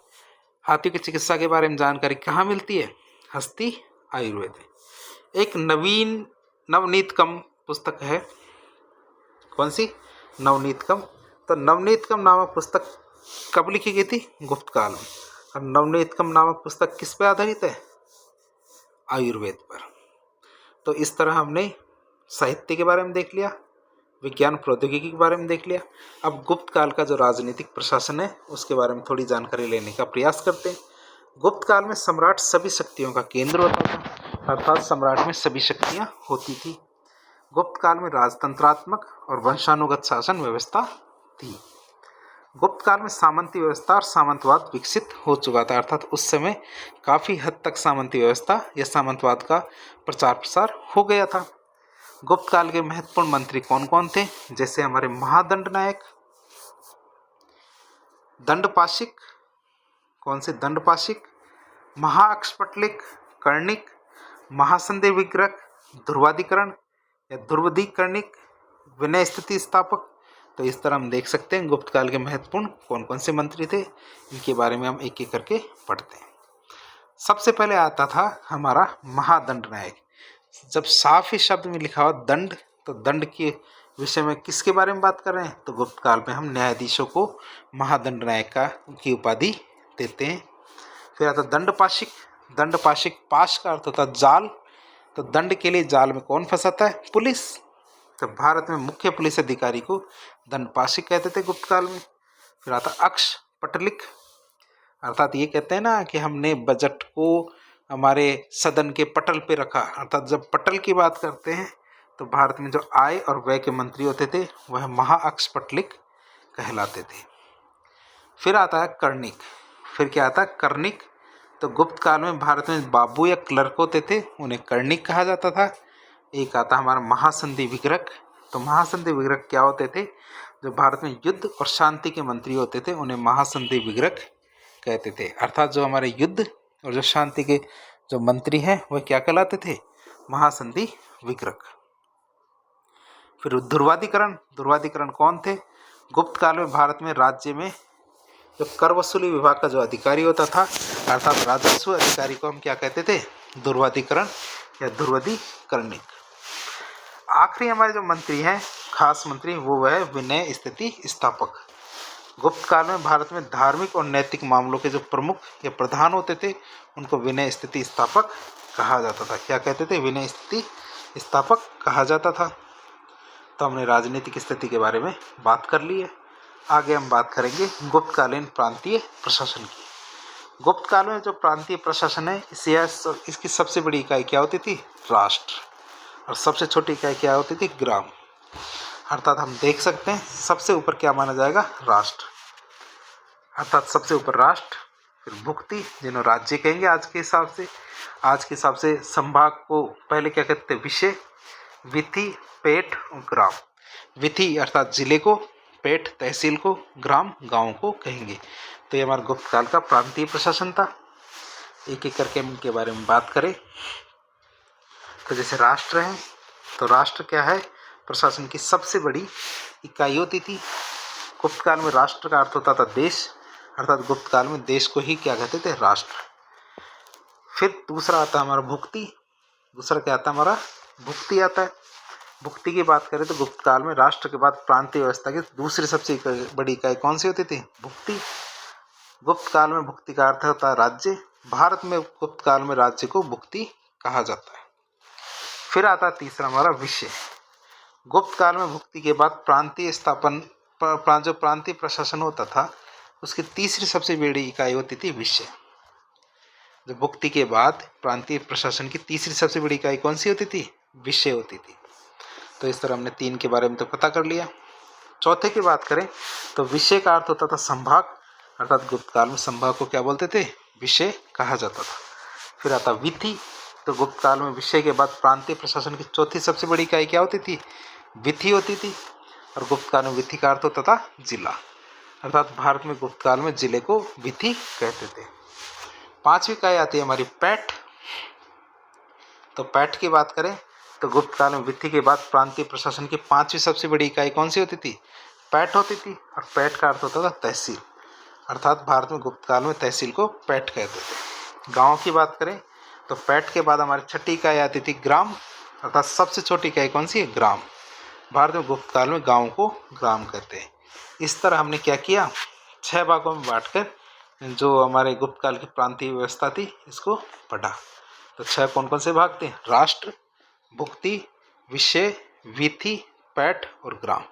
हाथियों की चिकित्सा के बारे में जानकारी कहाँ मिलती है, हस्ती आयुर्वेद। एक नवनीतकम पुस्तक है, कौन सी, नवनीतकम। तो नवनीतकम नामक पुस्तक कब लिखी गई थी, गुप्त काल में। और नवनीतकम नामक पुस्तक किस पे आधारित है, आयुर्वेद पर। तो इस तरह हमने साहित्य के बारे में देख लिया, विज्ञान प्रौद्योगिकी के बारे में देख लिया। अब गुप्त काल का जो राजनीतिक प्रशासन है उसके बारे में थोड़ी जानकारी लेने का प्रयास करते हैं। गुप्त काल में सम्राट सभी शक्तियों का केंद्र होता था, अर्थात सम्राट में सभी शक्तियां होती थी। गुप्त काल में राजतंत्रात्मक और वंशानुगत शासन व्यवस्था थी। गुप्त काल में सामंती व्यवस्था और सामंतवाद विकसित हो चुका था, अर्थात उस समय काफी हद तक सामंती व्यवस्था या सामंतवाद का प्रचार प्रसार हो गया था। गुप्त काल के महत्वपूर्ण मंत्री कौन कौन थे, जैसे हमारे महादंड नायक, दंडपाशिक, कौन से, दंडपाशिक, महाअक्षपटलिक, कर्णिक, महासंधि विग्रह, ध्रुवाधिकरण या ध्रुवधिकरणिक, विनय स्थिति स्थापक। तो इस तरह हम देख सकते हैं गुप्त काल के महत्वपूर्ण कौन कौन से मंत्री थे। इनके बारे में हम एक एक करके पढ़ते हैं। सबसे पहले आता था हमारा महादंड नायक। जब साफ ही शब्द में लिखा हो दंड, तो दंड के विषय में किसके बारे में बात कर रहे हैं, तो गुप्त काल में हम न्यायाधीशों को महादंड नायक की उपाधि देते हैं। फिर आता दंडपाशिक। दंडपाशिक, पाश का अर्थ होता है जाल, तो दंड के लिए जाल में कौन फंसाता है, पुलिस। तो भारत में मुख्य पुलिस अधिकारी को दंडपाशिक कहते थे गुप्त काल में। फिर आता अक्षपटलिक, अर्थात ये कहते हैं ना कि हमने बजट को हमारे सदन के पटल पे रखा, अर्थात जब पटल की बात करते हैं तो भारत में जो आय और व्यय के मंत्री होते थे वह महाअक्षपटलिक कहलाते थे। फिर आता है कर्णिक। फिर क्या आता है, कर्णिक। तो गुप्त काल में भारत में बाबू या क्लर्क होते थे, उन्हें कर्णिक कहा जाता था। एक आता हमारा महासंधि विग्रह। तो महासंधि विग्रह क्या होते थे, जो भारत में युद्ध और शांति के मंत्री होते थे उन्हें महासंधि विग्रह कहते थे। अर्थात जो हमारे युद्ध और जो शांति के जो मंत्री हैं वह क्या कहलाते थे, महासंधि विग्रह। फिर ध्रुवाधिकरण। ध्रुवाधिकरण कौन थे, गुप्त काल में भारत में राज्य में जो कर वसूली विभाग का जो अधिकारी होता था, अर्थात राजस्व अधिकारी को हम क्या कहते थे, ध्रुवाधिकरण या ध्रुवधिकरणिक। आखिरी हमारे जो मंत्री हैं, खास मंत्री, वो है विनय स्थिति स्थापक। गुप्त काल में भारत में धार्मिक और नैतिक मामलों के जो प्रमुख या प्रधान होते थे उनको विनय स्थिति स्थापक कहा जाता था। क्या कहते थे, विनय स्थिति स्थापक कहा जाता था। तो हमने राजनीतिक स्थिति के बारे में बात कर ली है। आगे हम बात करेंगे गुप्तकालीन प्रांतीय प्रशासन की। गुप्त काल में जो प्रांतीय प्रशासन है इसकी सबसे बड़ी इकाई क्या होती थी, राष्ट्र, और सबसे छोटी इकाई क्या होती थी, ग्राम। अर्थात हम देख सकते हैं सबसे ऊपर क्या माना जाएगा, राष्ट्र, अर्थात सबसे ऊपर राष्ट्र। फिर भुक्ति, जिन्हें राज्य कहेंगे आज के हिसाब से। आज के हिसाब से संभाग को पहले क्या कहते थे, विषय, विथि, पेठ और ग्राम। विथि अर्थात जिले को, पेठ तहसील को, ग्राम गांव को कहेंगे। तो ये हमारा गुप्त काल का प्रांतीय प्रशासन था। एक एक करके हम इनके बारे में बात करें तो जैसे राष्ट्र है, तो राष्ट्र क्या है, प्रशासन की सबसे बड़ी इकाई होती थी। गुप्त काल में राष्ट्र का अर्थ होता था देश, अर्थात गुप्त काल में देश को ही क्या कहते थे, राष्ट्र। फिर दूसरा आता है हमारा भुक्ति। दूसरा क्या आता है हमारा, भुक्ति आता है। भुक्ति की बात करें तो गुप्त काल में राष्ट्र के बाद प्रांतीय व्यवस्था की दूसरी सबसे बड़ी इकाई कौन सी होती थी, भुक्ति। गुप्त काल में भुक्ति का अर्थ होता है राज्य। भारत में गुप्त काल में राज्य को भुक्ति कहा जाता है। फिर आता है तीसरा हमारा विषय। गुप्त काल में भुक्ति के बाद प्रांतीय स्थापन जो प्रांतीय प्रशासन होता था उसकी तीसरी सबसे बड़ी इकाई होती थी विषय। जो भुक्ति के बाद प्रांतीय प्रशासन की तीसरी सबसे बड़ी इकाई कौन सी होती थी, विषय होती थी। तो इस तरह हमने तीन के बारे में तो पता कर लिया। चौथे की बात करें तो विषय का अर्थ होता था संभाग, अर्थात गुप्त काल में संभाग को क्या बोलते थे, विषय कहा जाता था। फिर आता विधि। तो गुप्त काल में विषय के बाद प्रांतीय प्रशासन की चौथी सबसे बड़ी इकाई क्या होती थी, विधि होती थी। और गुप्त काल में विधि का अर्थ होता था जिला, अर्थात भारत में गुप्त काल में जिले को विधि कहते थे। पांचवी इकाई आती है हमारी पैठ। तो पैठ की बात करें तो गुप्त काल में विधि के बाद प्रांतीय प्रशासन की पांचवी सबसे बड़ी इकाई कौन सी होती थी, पैठ होती थी। और पैठ का अर्थ होता था तहसील, अर्थात भारत में गुप्त काल में तहसील को पैठ कहते थे। गांव की बात करें तो पैठ के बाद हमारी छठी इकाई आती थी ग्राम, अर्थात सबसे छोटी इकाई कौन सी है, ग्राम। भारत में गुप्त काल में गांव को ग्राम कहते हैं। इस तरह हमने क्या किया, 6 भागों में बांटकर जो हमारे गुप्त काल की प्रांतीय व्यवस्था थी इसको पढ़ा। तो 6 कौन कौन से भाग थे, राष्ट्र, भुक्ति, विषय, विधि, पैठ और ग्राम।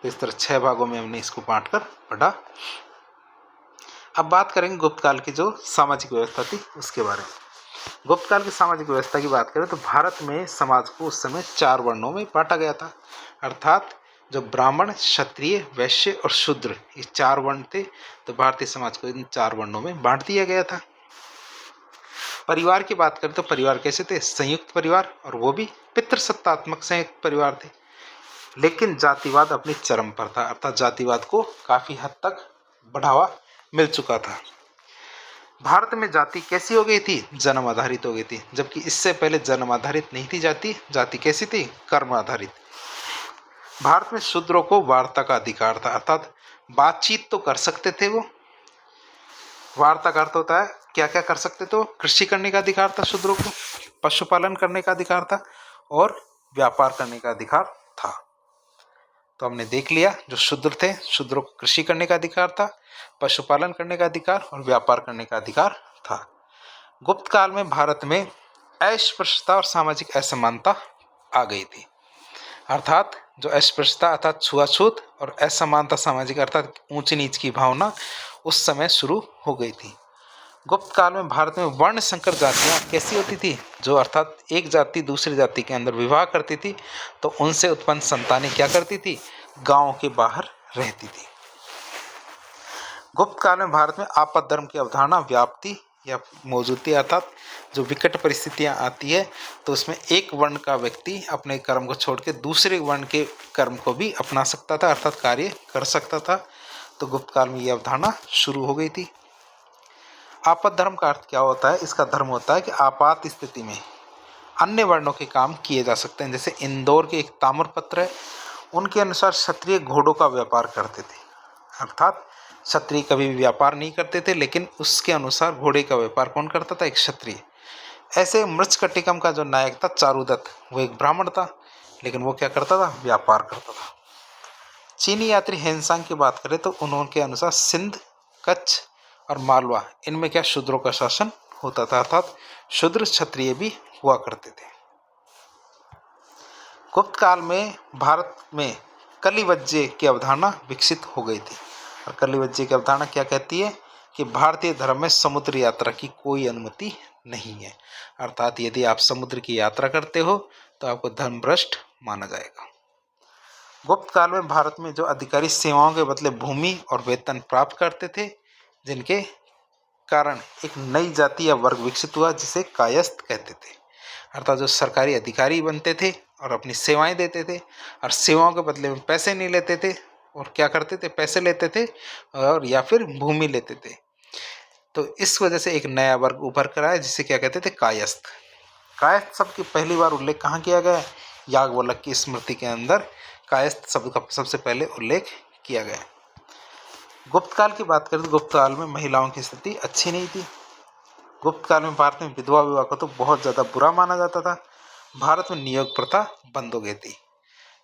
तो इस तरह 6 भागों में हमने इसको बांटकर पढ़ा। अब बात करेंगे गुप्त काल की जो सामाजिक व्यवस्था थी उसके बारे में। गुप्त काल की सामाजिक व्यवस्था की बात करें तो भारत में समाज को उस समय 4 वर्णों में बांटा गया था, अर्थात जो ब्राह्मण, क्षत्रिय, वैश्य और शूद्र, ये 4 वर्ण थे। तो भारतीय समाज को इन 4 वर्णों में बांट दिया गया था। परिवार की बात करें तो परिवार कैसे थे, संयुक्त परिवार, और वो भी पितृसत्तात्मक संयुक्त परिवार थे। लेकिन जातिवाद अपनी चरम पर था, अर्थात जातिवाद को काफी हद तक बढ़ावा मिल चुका था। भारत में जाति कैसी हो गई थी, जन्म आधारित हो गई थी, जबकि इससे पहले जन्म आधारित नहीं थी जाति। जाति कैसी थी, कर्म आधारित। भारत में शूद्रों को वार्ता का अधिकार था, अर्थात बातचीत तो कर सकते थे वो। वार्ता का अर्थ होता है क्या क्या कर सकते थे, कृषि करने का अधिकार था शूद्रों को, पशुपालन करने का अधिकार था और व्यापार करने का अधिकार था। तो हमने देख लिया, जो शूद्र थे, शूद्रों को कृषि करने का अधिकार था, पशुपालन करने का अधिकार और व्यापार करने का अधिकार था। गुप्त काल में भारत में अस्पृश्यता और सामाजिक असमानता आ गई थी, अर्थात जो अस्पृश्यता अर्थात छुआछूत और असमानता सामाजिक अर्थात ऊंच नीच की भावना उस समय शुरू हो गई थी। गुप्त काल में भारत में वर्ण संकर जातियां कैसी होती थी, जो अर्थात एक जाति दूसरी जाति के अंदर विवाह करती थी तो उनसे उत्पन्न संतानें क्या करती थी, गांव के बाहर रहती थी। गुप्त काल में भारत में आपद धर्म की अवधारणा व्याप्ति या मौजूदगी, अर्थात जो विकट परिस्थितियां आती है तो उसमें एक वर्ण का व्यक्ति अपने कर्म को छोड़ के दूसरे वर्ण के कर्म को भी अपना सकता था, अर्थात कार्य कर सकता था। तो गुप्त काल में यह अवधारणा शुरू हो गई थी। आपद धर्म का अर्थ क्या होता है, इसका धर्म होता है कि आपात स्थिति में अन्य वर्णों के काम किए जा सकते हैं। जैसे इंदौर के एक ताम्रपत्र है, उनके अनुसार क्षत्रिय घोड़ों का व्यापार करते थे, अर्थात क्षत्रिय कभी भी व्यापार नहीं करते थे, लेकिन उसके अनुसार घोड़े का व्यापार कौन करता था, एक क्षत्रिय। ऐसे मृच्छकटिकम का जो नायक था चारुदत्त, वो एक ब्राह्मण था, लेकिन वो क्या करता था, व्यापार करता था। चीनी यात्री हेनसांग की बात करें तो उनके अनुसार सिंध, कच्छ और मालवा, इनमें क्या शूद्रों का शासन होता था, अर्थात शूद्र क्षत्रिय भी हुआ करते थे। गुप्त काल में भारत में कलिवज्जे की अवधारणा विकसित हो गई थी। और कलिवज्जे की अवधारणा क्या कहती है कि भारतीय धर्म में समुद्र यात्रा की कोई अनुमति नहीं है, अर्थात यदि आप समुद्र की यात्रा करते हो तो आपको धर्मभ्रष्ट माना जाएगा। गुप्त काल में भारत में जो अधिकारी सेवाओं के बदले भूमि और वेतन प्राप्त करते थे, जिनके कारण एक नई जाति या वर्ग विकसित हुआ जिसे कायस्थ कहते थे, अर्थात जो सरकारी अधिकारी बनते थे और अपनी सेवाएं देते थे और सेवाओं के बदले में पैसे नहीं लेते थे, और क्या करते थे, पैसे लेते थे और या फिर भूमि लेते थे। तो इस वजह से एक नया वर्ग उभर कर आया जिसे क्या कहते थे, कायस्थ। कायस्थ शब्द की पहली बार उल्लेख कहाँ किया गया है? याज्ञवल्क्य की स्मृति के अंदर कायस्थ शब्द का सबसे पहले उल्लेख किया गया। गुप्त काल की बात करें तो गुप्त काल में महिलाओं की स्थिति अच्छी नहीं थी। गुप्त काल में भारत में विधवा विवाह को तो बहुत ज़्यादा बुरा माना जाता था। भारत में नियोग प्रथा बंद हो गई थी।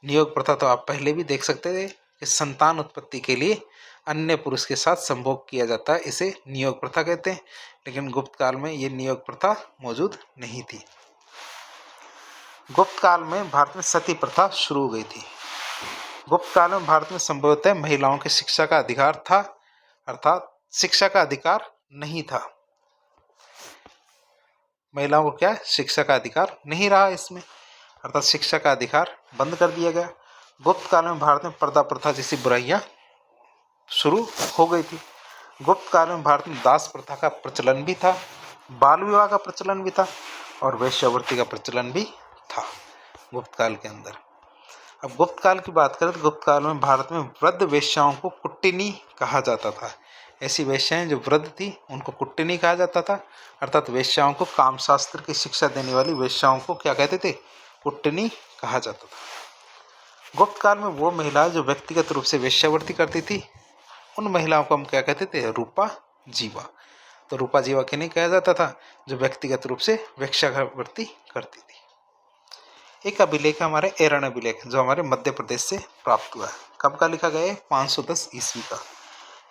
नियोग प्रथा तो आप पहले भी देख सकते थे कि संतान उत्पत्ति के लिए अन्य पुरुष के साथ संभोग किया जाता है, इसे नियोग प्रथा कहते हैं। लेकिन गुप्त काल में ये नियोग प्रथा मौजूद नहीं थी। गुप्त काल में भारत में सती प्रथा शुरू हो गई थी। गुप्त काल में भारत में संभवतः महिलाओं की शिक्षा का अधिकार था, अर्थात शिक्षा का अधिकार नहीं था। महिलाओं को क्या, शिक्षा का अधिकार नहीं रहा इसमें, अर्थात शिक्षा का अधिकार बंद कर दिया गया। गुप्त काल में भारत में पर्दा प्रथा जैसी बुराइयां शुरू हो गई थी। गुप्त काल में भारत में दास प्रथा का प्रचलन भी था, बाल विवाह का प्रचलन भी था और वेश्यावृत्ति का प्रचलन भी था गुप्त काल के अंदर। अब गुप्त काल की बात करें तो गुप्त काल में भारत में वृद्ध वेश्याओं को कुट्टिनी कहा जाता था। ऐसी वेश्याएं जो वृद्ध थी उनको कुट्टिनी कहा जाता था, अर्थात वेश्याओं को कामशास्त्र की शिक्षा देने वाली वेश्याओं को क्या कहते थे, कुट्टिनी कहा जाता था। गुप्त काल में वो महिलाएं जो व्यक्तिगत रूप से वेश्यावृत्ति करती थी उन महिलाओं को हम क्या कहते थे, रूपा जीवा। तो रूपा जीवा के नहीं कहा जाता था जो व्यक्तिगत रूप से वेश्यावृत्ति करती थी। एक अभिलेख है हमारे एरन अभिलेख, जो हमारे मध्य प्रदेश से प्राप्त हुआ है। कब का लिखा गया है, 510 ईस्वी का।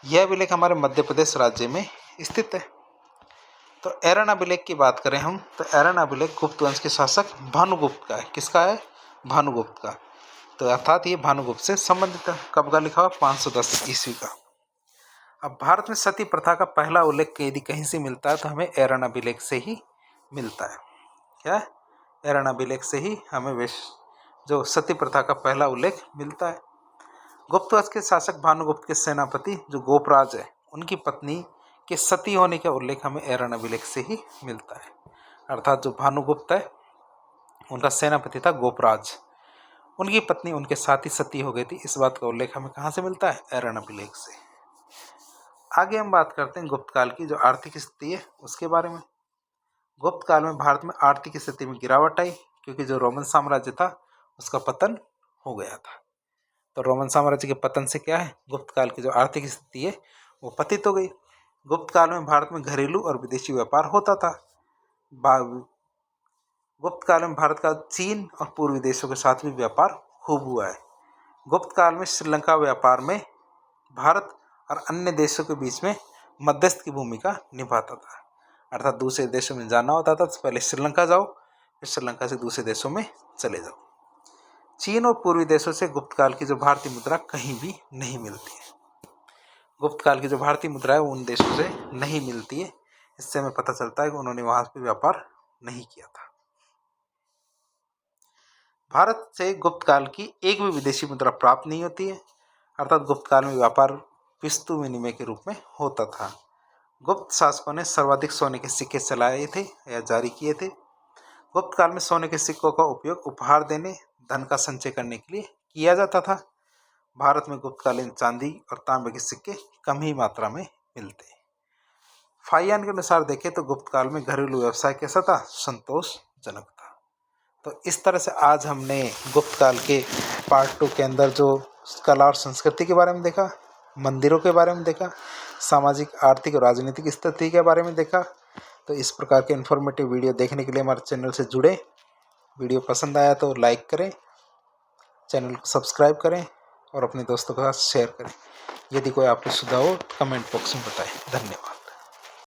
यह अभिलेख हमारे मध्य प्रदेश राज्य में स्थित है। तो एरन अभिलेख की बात करें हम तो एरन अभिलेख गुप्त वंश के शासक भानुगुप्त का है। किसका है, भानुगुप्त का। तो अर्थात ये भानुगुप्त से संबंधित है। कब का लिखा हुआ, 510 ईस्वी का। अब भारत में सती प्रथा का पहला उल्लेख यदि कहीं से मिलता है तो हमें एरन अभिलेख से ही मिलता है। क्या, एरन अभिलेख से ही हमें जो सती प्रथा का पहला उल्लेख मिलता है। गुप्त वंश के शासक भानुगुप्त के सेनापति जो गोपराज है उनकी पत्नी के सती होने का उल्लेख हमें एरन अभिलेख से ही मिलता है। अर्थात जो भानुगुप्त है उनका सेनापति था गोपराज, उनकी पत्नी उनके साथ ही सती हो गई थी। इस बात का उल्लेख हमें कहाँ से मिलता है, एरन अभिलेख से। आगे हम बात करते हैं गुप्त काल की जो आर्थिक स्थिति है उसके बारे में। गुप्त काल में भारत में आर्थिक स्थिति में गिरावट आई क्योंकि जो रोमन साम्राज्य था उसका पतन हो गया था। तो रोमन साम्राज्य के पतन से क्या है, गुप्त काल की जो आर्थिक स्थिति है वो पतित हो गई। गुप्त काल में भारत में घरेलू और विदेशी व्यापार होता था। गुप्त काल में भारत का चीन और पूर्वी देशों के साथ भी व्यापार खूब हुआ है। गुप्त काल में श्रीलंका व्यापार में भारत और अन्य देशों के बीच में मध्यस्थ की भूमिका निभाता था। अर्थात दूसरे देशों में जाना होता था तो पहले श्रीलंका जाओ, फिर श्रीलंका से दूसरे देशों में चले जाओ। चीन और पूर्वी देशों से गुप्त काल की जो भारतीय मुद्रा कहीं भी नहीं मिलती है। गुप्त काल की जो भारतीय मुद्रा है वो उन देशों से नहीं मिलती है। इससे हमें पता चलता है कि उन्होंने वहां पर व्यापार नहीं किया था। भारत से गुप्त काल की एक भी विदेशी मुद्रा प्राप्त नहीं होती है। अर्थात गुप्त काल में व्यापार वस्तु विनिमय के रूप में होता था। गुप्त शासकों ने सर्वाधिक सोने के सिक्के चलाए थे या जारी किए थे। गुप्त काल में सोने के सिक्कों का उपयोग उपहार देने, धन का संचय करने के लिए किया जाता था। भारत में गुप्तकालीन चांदी और तांबे के सिक्के कम ही मात्रा में मिलते हैं। फाहियान के अनुसार देखें तो गुप्त काल में घरेलू व्यवसाय कैसा था, संतोषजनक था। तो इस तरह से आज हमने गुप्त काल के पार्ट 2 के अंदर जो कला और संस्कृति के बारे में देखा, मंदिरों के बारे में देखा, सामाजिक, आर्थिक और राजनीतिक स्थिति के बारे में देखा। तो इस प्रकार के इन्फॉर्मेटिव वीडियो देखने के लिए हमारे चैनल से जुड़े। वीडियो पसंद आया तो लाइक करें, चैनल को सब्सक्राइब करें और अपने दोस्तों के साथ शेयर करें। यदि कोई आपको सुझाव हो कमेंट बॉक्स में बताएं। धन्यवाद।